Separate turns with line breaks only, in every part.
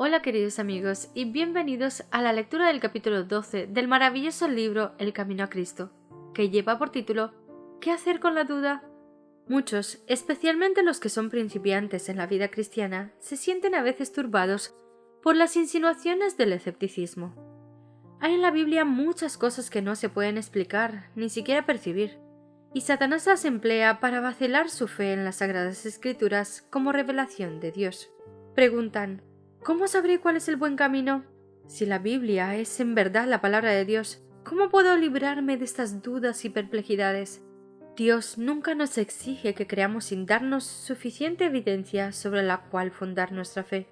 Hola queridos amigos y bienvenidos a la lectura del capítulo 12 del maravilloso libro El Camino a Cristo, que lleva por título ¿Qué hacer con la duda? Muchos, especialmente los que son principiantes en la vida cristiana, se sienten a veces turbados por las insinuaciones del escepticismo. Hay en la Biblia muchas cosas que no se pueden explicar, ni siquiera percibir, y Satanás las emplea para vacilar su fe en las Sagradas Escrituras como revelación de Dios. Preguntan, ¿cómo sabré cuál es el buen camino? Si la Biblia es en verdad la palabra de Dios, ¿cómo puedo librarme de estas dudas y perplejidades? Dios nunca nos exige que creamos sin darnos suficiente evidencia sobre la cual fundar nuestra fe.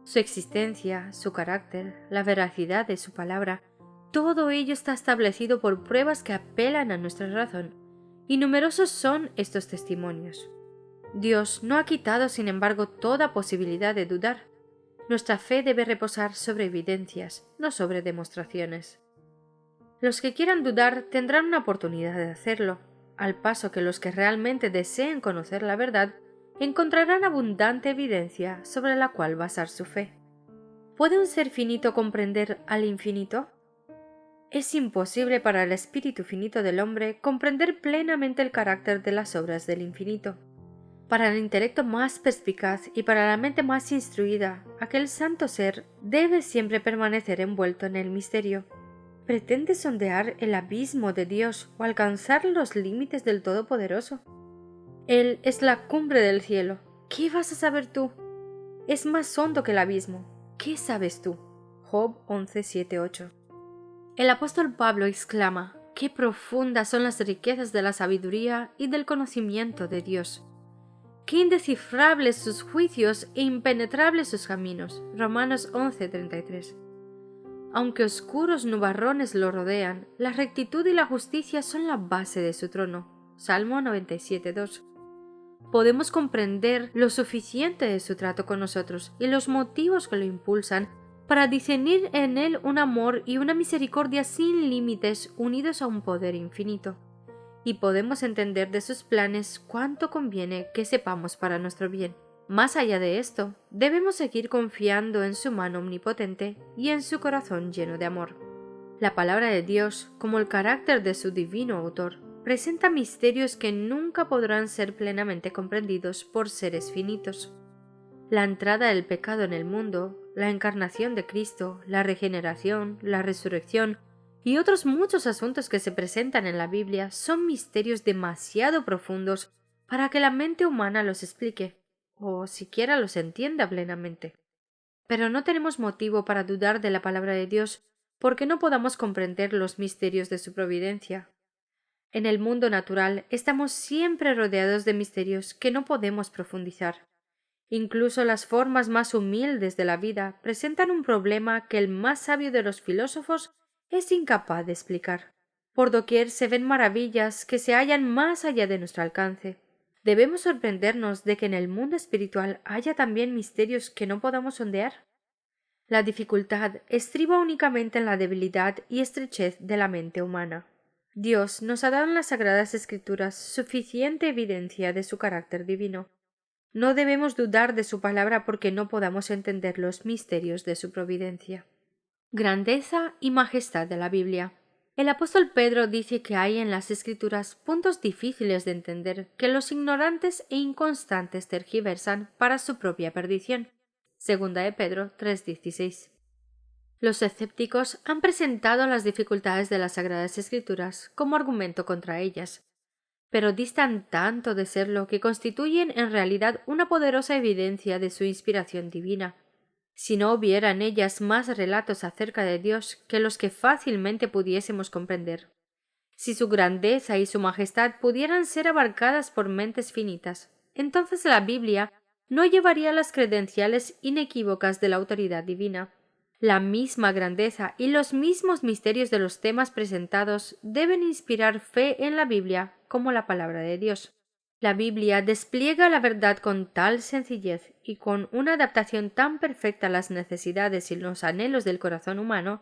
Su existencia, su carácter, la veracidad de su palabra, todo ello está establecido por pruebas que apelan a nuestra razón, y numerosos son estos testimonios. Dios no ha quitado, sin embargo, toda posibilidad de dudar. Nuestra fe debe reposar sobre evidencias, no sobre demostraciones. Los que quieran dudar tendrán una oportunidad de hacerlo, al paso que los que realmente deseen conocer la verdad encontrarán abundante evidencia sobre la cual basar su fe. ¿Puede un ser finito comprender al infinito? Es imposible para el espíritu finito del hombre comprender plenamente el carácter de las obras del infinito. Para el intelecto más perspicaz y para la mente más instruida, aquel santo ser debe siempre permanecer envuelto en el misterio. ¿Pretende sondear el abismo de Dios o alcanzar los límites del Todopoderoso? Él es la cumbre del cielo. ¿Qué vas a saber tú? Es más hondo que el abismo. ¿Qué sabes tú? Job 11:7-8. El apóstol Pablo exclama, ¡qué profundas son las riquezas de la sabiduría y del conocimiento de Dios! ¡Qué indescifrables sus juicios e impenetrables sus caminos! Romanos 11:33. Aunque oscuros nubarrones lo rodean, la rectitud y la justicia son la base de su trono. Salmo 97:2. Podemos comprender lo suficiente de su trato con nosotros y los motivos que lo impulsan para discernir en él un amor y una misericordia sin límites unidos a un poder infinito. Y podemos entender de sus planes cuánto conviene que sepamos para nuestro bien. Más allá de esto, debemos seguir confiando en su mano omnipotente y en su corazón lleno de amor. La palabra de Dios, como el carácter de su divino autor, presenta misterios que nunca podrán ser plenamente comprendidos por seres finitos. La entrada del pecado en el mundo, la encarnación de Cristo, la regeneración, la resurrección y otros muchos asuntos que se presentan en la Biblia son misterios demasiado profundos para que la mente humana los explique, o siquiera los entienda plenamente. Pero no tenemos motivo para dudar de la palabra de Dios porque no podamos comprender los misterios de su providencia. En el mundo natural estamos siempre rodeados de misterios que no podemos profundizar. Incluso las formas más humildes de la vida presentan un problema que el más sabio de los filósofos es incapaz de explicar. Por doquier se ven maravillas que se hallan más allá de nuestro alcance. ¿Debemos sorprendernos de que en el mundo espiritual haya también misterios que no podamos sondear? La dificultad estriba únicamente en la debilidad y estrechez de la mente humana. Dios nos ha dado en las Sagradas Escrituras suficiente evidencia de su carácter divino. No debemos dudar de su palabra porque no podamos entender los misterios de su providencia. Grandeza y majestad de la Biblia. El apóstol Pedro dice que hay en las Escrituras puntos difíciles de entender que los ignorantes e inconstantes tergiversan para su propia perdición. Segunda de Pedro 3:16. Los escépticos han presentado las dificultades de las Sagradas Escrituras como argumento contra ellas, pero distan tanto de serlo que constituyen en realidad una poderosa evidencia de su inspiración divina. Si no hubiera en ellas más relatos acerca de Dios que los que fácilmente pudiésemos comprender, si su grandeza y su majestad pudieran ser abarcadas por mentes finitas, entonces la Biblia no llevaría las credenciales inequívocas de la autoridad divina. La misma grandeza y los mismos misterios de los temas presentados deben inspirar fe en la Biblia como la palabra de Dios. La Biblia despliega la verdad con tal sencillez y con una adaptación tan perfecta a las necesidades y los anhelos del corazón humano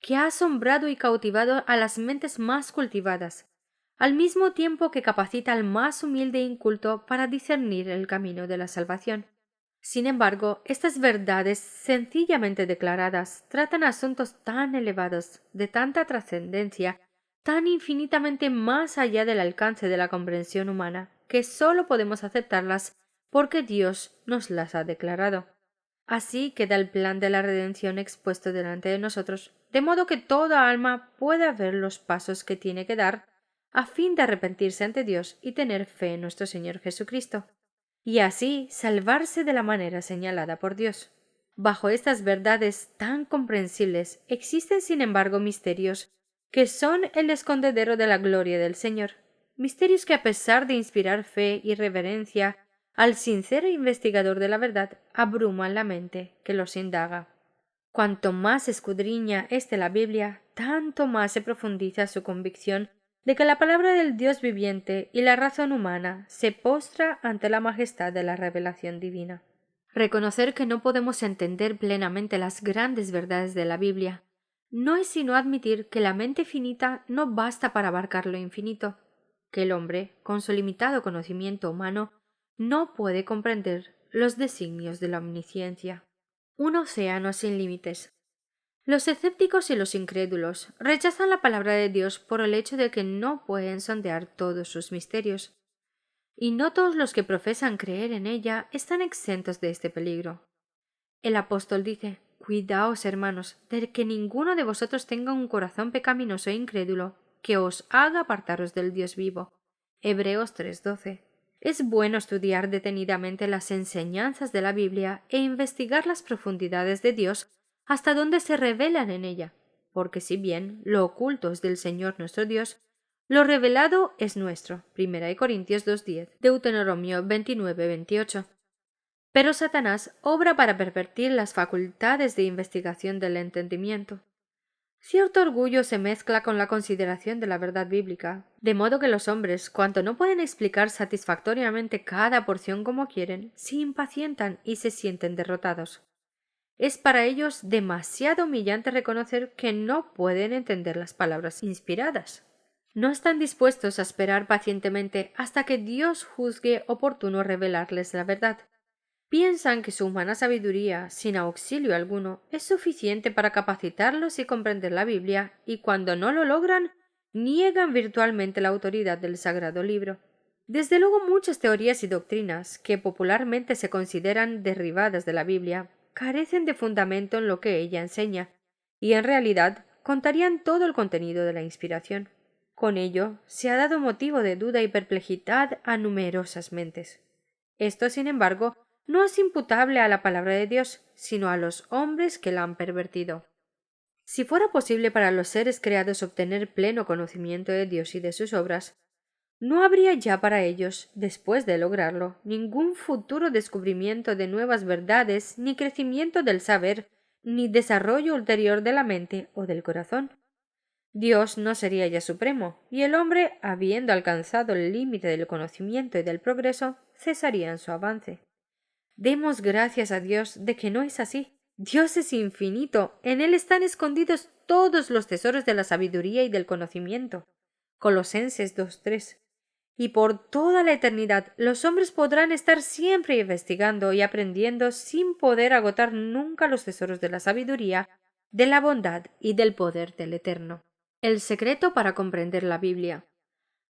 que ha asombrado y cautivado a las mentes más cultivadas, al mismo tiempo que capacita al más humilde e inculto para discernir el camino de la salvación. Sin embargo, estas verdades sencillamente declaradas tratan asuntos tan elevados, de tanta trascendencia, tan infinitamente más allá del alcance de la comprensión humana, que sólo podemos aceptarlas porque Dios nos las ha declarado. Así queda el plan de la redención expuesto delante de nosotros, de modo que toda alma pueda ver los pasos que tiene que dar a fin de arrepentirse ante Dios y tener fe en nuestro Señor Jesucristo, y así salvarse de la manera señalada por Dios. Bajo estas verdades tan comprensibles existen sin embargo misterios que son el escondedero de la gloria del Señor, misterios que a pesar de inspirar fe y reverencia al sincero investigador de la verdad, abruman la mente que los indaga. Cuanto más escudriña éste la Biblia, tanto más se profundiza su convicción de que la palabra del Dios viviente y la razón humana se postra ante la majestad de la revelación divina. Reconocer que no podemos entender plenamente las grandes verdades de la Biblia no es sino admitir que la mente finita no basta para abarcar lo infinito, que el hombre, con su limitado conocimiento humano, no puede comprender los designios de la omnisciencia. Un océano sin límites. Los escépticos y los incrédulos rechazan la palabra de Dios por el hecho de que no pueden sondear todos sus misterios, y no todos los que profesan creer en ella están exentos de este peligro. El apóstol dice: «Cuidaos, hermanos, de que ninguno de vosotros tenga un corazón pecaminoso e incrédulo que os haga apartaros del Dios vivo». Hebreos 3:12. Es bueno estudiar detenidamente las enseñanzas de la Biblia e investigar las profundidades de Dios hasta donde se revelan en ella, porque si bien lo oculto es del Señor nuestro Dios, lo revelado es nuestro. 1 Corintios 2:10, Deuteronomio 29:28. Pero Satanás obra para pervertir las facultades de investigación del entendimiento. Cierto orgullo se mezcla con la consideración de la verdad bíblica, de modo que los hombres, cuanto no pueden explicar satisfactoriamente cada porción como quieren, se impacientan y se sienten derrotados. Es para ellos demasiado humillante reconocer que no pueden entender las palabras inspiradas. No están dispuestos a esperar pacientemente hasta que Dios juzgue oportuno revelarles la verdad. Piensan que su humana sabiduría, sin auxilio alguno, es suficiente para capacitarlos y comprender la Biblia, y cuando no lo logran, niegan virtualmente la autoridad del sagrado libro. Desde luego muchas teorías y doctrinas, que popularmente se consideran derribadas de la Biblia, carecen de fundamento en lo que ella enseña, y en realidad contarían todo el contenido de la inspiración. Con ello se ha dado motivo de duda y perplejidad a numerosas mentes. Esto, sin embargo, no es imputable a la palabra de Dios, sino a los hombres que la han pervertido. Si fuera posible para los seres creados obtener pleno conocimiento de Dios y de sus obras, no habría ya para ellos, después de lograrlo, ningún futuro descubrimiento de nuevas verdades, ni crecimiento del saber, ni desarrollo ulterior de la mente o del corazón. Dios no sería ya supremo, y el hombre, habiendo alcanzado el límite del conocimiento y del progreso, cesaría en su avance. Demos gracias a Dios de que no es así. Dios es infinito, en Él están escondidos todos los tesoros de la sabiduría y del conocimiento. Colosenses 2:3. Y por toda la eternidad los hombres podrán estar siempre investigando y aprendiendo sin poder agotar nunca los tesoros de la sabiduría, de la bondad y del poder del Eterno. El secreto para comprender la Biblia.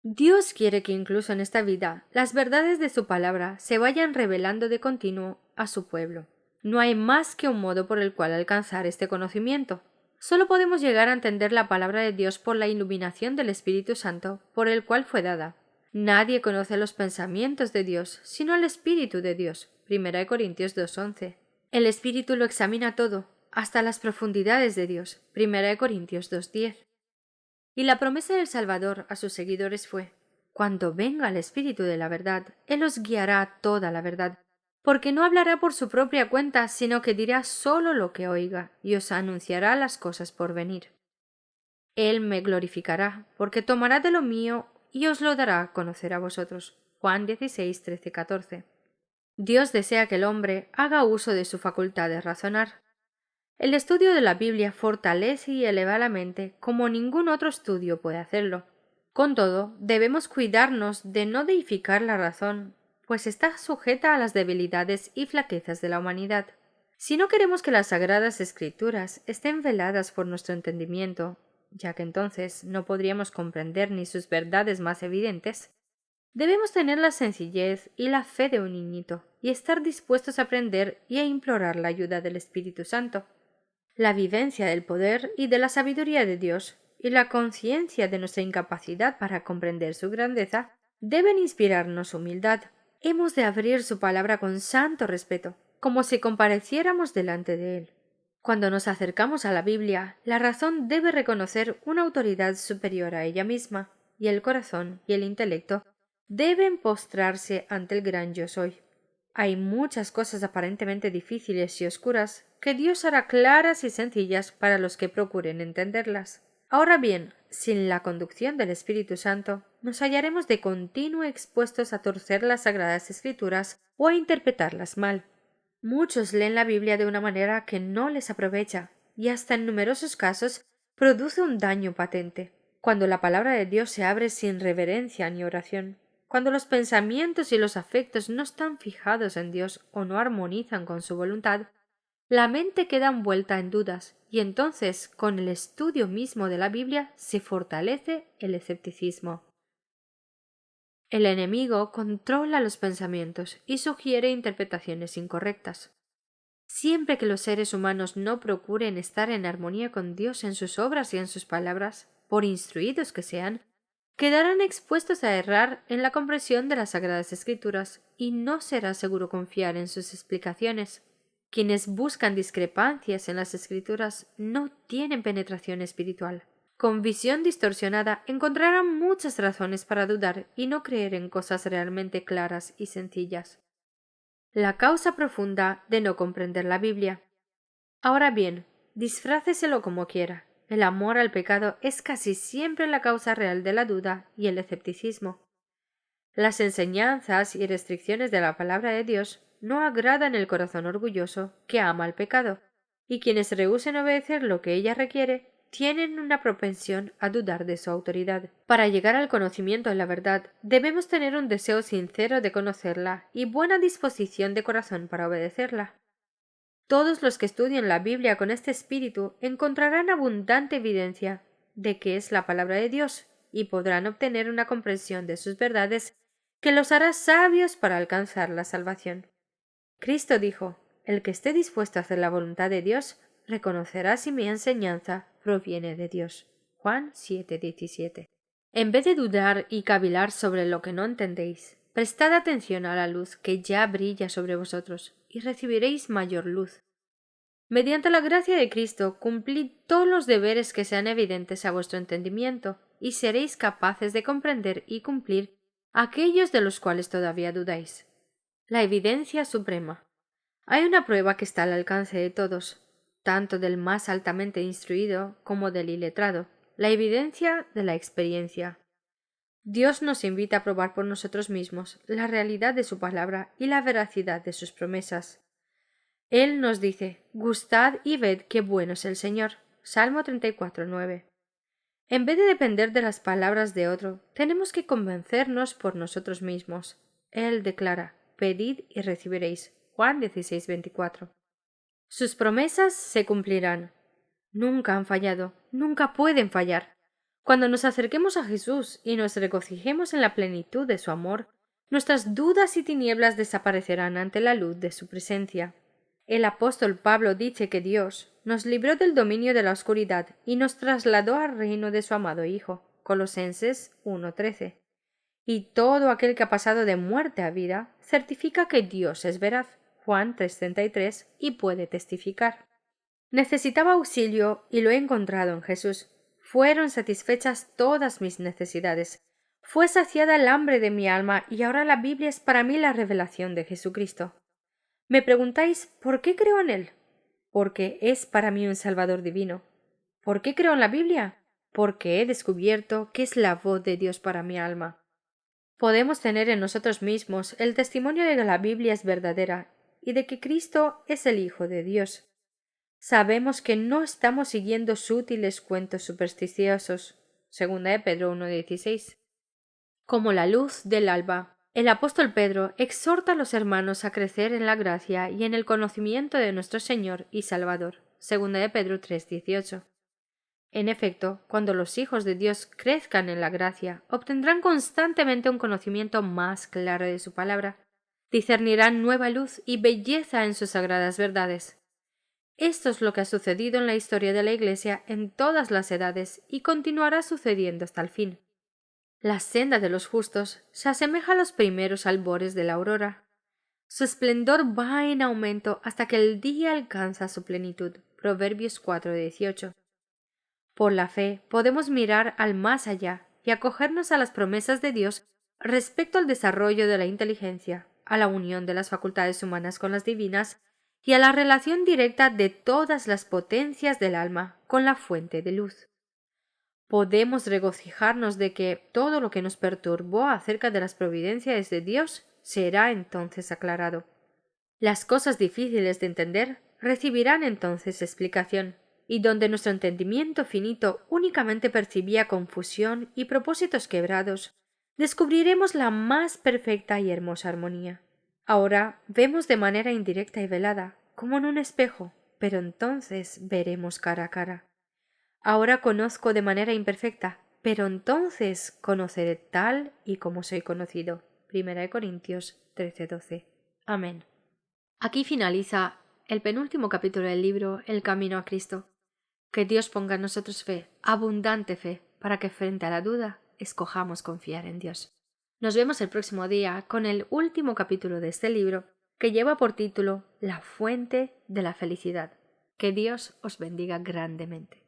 Dios quiere que incluso en esta vida las verdades de su palabra se vayan revelando de continuo a su pueblo. No hay más que un modo por el cual alcanzar este conocimiento. Solo podemos llegar a entender la palabra de Dios por la iluminación del Espíritu Santo por el cual fue dada. Nadie conoce los pensamientos de Dios sino el Espíritu de Dios. 1 Corintios 2:11. El Espíritu lo examina todo, hasta las profundidades de Dios. 1 Corintios 2:10. Y la promesa del Salvador a sus seguidores fue: cuando venga el Espíritu de la verdad, Él os guiará a toda la verdad, porque no hablará por su propia cuenta, sino que dirá sólo lo que oiga, y os anunciará las cosas por venir. Él me glorificará, porque tomará de lo mío y os lo dará a conocer a vosotros. Juan 16:13-14. Dios desea que el hombre haga uso de su facultad de razonar. El estudio de la Biblia fortalece y eleva la mente como ningún otro estudio puede hacerlo. Con todo, debemos cuidarnos de no deificar la razón, pues está sujeta a las debilidades y flaquezas de la humanidad. Si no queremos que las Sagradas Escrituras estén veladas por nuestro entendimiento, ya que entonces no podríamos comprender ni sus verdades más evidentes, debemos tener la sencillez y la fe de un niñito y estar dispuestos a aprender y a implorar la ayuda del Espíritu Santo. La vivencia del poder y de la sabiduría de Dios y la conciencia de nuestra incapacidad para comprender su grandeza deben inspirarnos humildad. Hemos de abrir su palabra con santo respeto, como si compareciéramos delante de él. Cuando nos acercamos a la Biblia, la razón debe reconocer una autoridad superior a ella misma, y el corazón y el intelecto deben postrarse ante el gran Yo Soy. Hay muchas cosas aparentemente difíciles y oscuras que Dios hará claras y sencillas para los que procuren entenderlas. Ahora bien, sin la conducción del Espíritu Santo, nos hallaremos de continuo expuestos a torcer las Sagradas Escrituras o a interpretarlas mal. Muchos leen la Biblia de una manera que no les aprovecha y hasta en numerosos casos produce un daño patente. Cuando la palabra de Dios se abre sin reverencia ni oración, cuando los pensamientos y los afectos no están fijados en Dios o no armonizan con su voluntad, la mente queda envuelta en dudas y entonces con el estudio mismo de la Biblia se fortalece el escepticismo. El enemigo controla los pensamientos y sugiere interpretaciones incorrectas. Siempre que los seres humanos no procuren estar en armonía con Dios en sus obras y en sus palabras, por instruidos que sean, quedarán expuestos a errar en la comprensión de las Sagradas Escrituras y no será seguro confiar en sus explicaciones. Quienes buscan discrepancias en las Escrituras no tienen penetración espiritual. Con visión distorsionada encontrarán muchas razones para dudar y no creer en cosas realmente claras y sencillas. La causa profunda de no comprender la Biblia. Ahora bien, disfráceselo como quiera. El amor al pecado es casi siempre la causa real de la duda y el escepticismo. Las enseñanzas y restricciones de la palabra de Dios no agradan el corazón orgulloso que ama al pecado, y quienes rehúsen obedecer lo que ella requiere tienen una propensión a dudar de su autoridad. Para llegar al conocimiento de la verdad, debemos tener un deseo sincero de conocerla y buena disposición de corazón para obedecerla. Todos los que estudien la Biblia con este espíritu encontrarán abundante evidencia de que es la palabra de Dios y podrán obtener una comprensión de sus verdades que los hará sabios para alcanzar la salvación. Cristo dijo: el que esté dispuesto a hacer la voluntad de Dios reconocerá si mi enseñanza proviene de Dios. Juan 7:17. En vez de dudar y cavilar sobre lo que no entendéis, prestad atención a la luz que ya brilla sobre vosotros y recibiréis mayor luz. Mediante la gracia de Cristo cumplid todos los deberes que sean evidentes a vuestro entendimiento y seréis capaces de comprender y cumplir aquellos de los cuales todavía dudáis. La evidencia suprema. Hay una prueba que está al alcance de todos, tanto del más altamente instruido como del iletrado, la evidencia de la experiencia. Dios nos invita a probar por nosotros mismos la realidad de su palabra y la veracidad de sus promesas. Él nos dice: gustad y ved qué bueno es el Señor. Salmo 34:9. En vez de depender de las palabras de otro, tenemos que convencernos por nosotros mismos. Él declara: pedid y recibiréis. Juan 16:24. Sus promesas se cumplirán. Nunca han fallado, nunca pueden fallar. Cuando nos acerquemos a Jesús y nos regocijemos en la plenitud de su amor, nuestras dudas y tinieblas desaparecerán ante la luz de su presencia. El apóstol Pablo dice que Dios nos libró del dominio de la oscuridad y nos trasladó al reino de su amado Hijo. Colosenses 1:13. Y todo aquel que ha pasado de muerte a vida certifica que Dios es veraz. Juan 3:33, y puede testificar. Necesitaba auxilio y lo he encontrado en Jesús. Fueron satisfechas todas mis necesidades. Fue saciada el hambre de mi alma y ahora la Biblia es para mí la revelación de Jesucristo. Me preguntáis ¿por qué creo en Él? Porque es para mí un Salvador divino. ¿Por qué creo en la Biblia? Porque he descubierto que es la voz de Dios para mi alma. Podemos tener en nosotros mismos el testimonio de que la Biblia es verdadera y de que Cristo es el Hijo de Dios. Sabemos que no estamos siguiendo sutiles cuentos supersticiosos. 2 Pedro 1:16. Como la luz del alba, El apóstol Pedro exhorta a los hermanos a crecer en la gracia y en el conocimiento de nuestro Señor y Salvador. 2 de Pedro 3:18. En efecto, cuando los hijos de Dios crezcan en la gracia, obtendrán constantemente un conocimiento más claro de su palabra, discernirán nueva luz y belleza en sus sagradas verdades. Esto es lo que ha sucedido en la historia de la Iglesia en todas las edades y continuará sucediendo hasta el fin. La senda de los justos se asemeja a los primeros albores de la aurora. Su esplendor va en aumento hasta que el día alcanza su plenitud. Proverbios 4:18. Por la fe podemos mirar al más allá y acogernos a las promesas de Dios respecto al desarrollo de la inteligencia, a la unión de las facultades humanas con las divinas y a la relación directa de todas las potencias del alma con la fuente de luz. Podemos regocijarnos de que todo lo que nos perturbó acerca de las providencias de Dios será entonces aclarado. Las cosas difíciles de entender recibirán entonces explicación, y donde nuestro entendimiento finito únicamente percibía confusión y propósitos quebrados, descubriremos la más perfecta y hermosa armonía. Ahora vemos de manera indirecta y velada, como en un espejo, pero entonces veremos cara a cara. Ahora conozco de manera imperfecta, pero entonces conoceré tal y como soy conocido. 1 Corintios 13:12. Amén. Aquí finaliza el penúltimo capítulo del libro El Camino a Cristo. Que Dios ponga en nosotros fe, abundante fe, para que frente a la duda escojamos confiar en Dios. Nos vemos el próximo día con el último capítulo de este libro, que lleva por título La fuente de la felicidad. Que Dios os bendiga grandemente.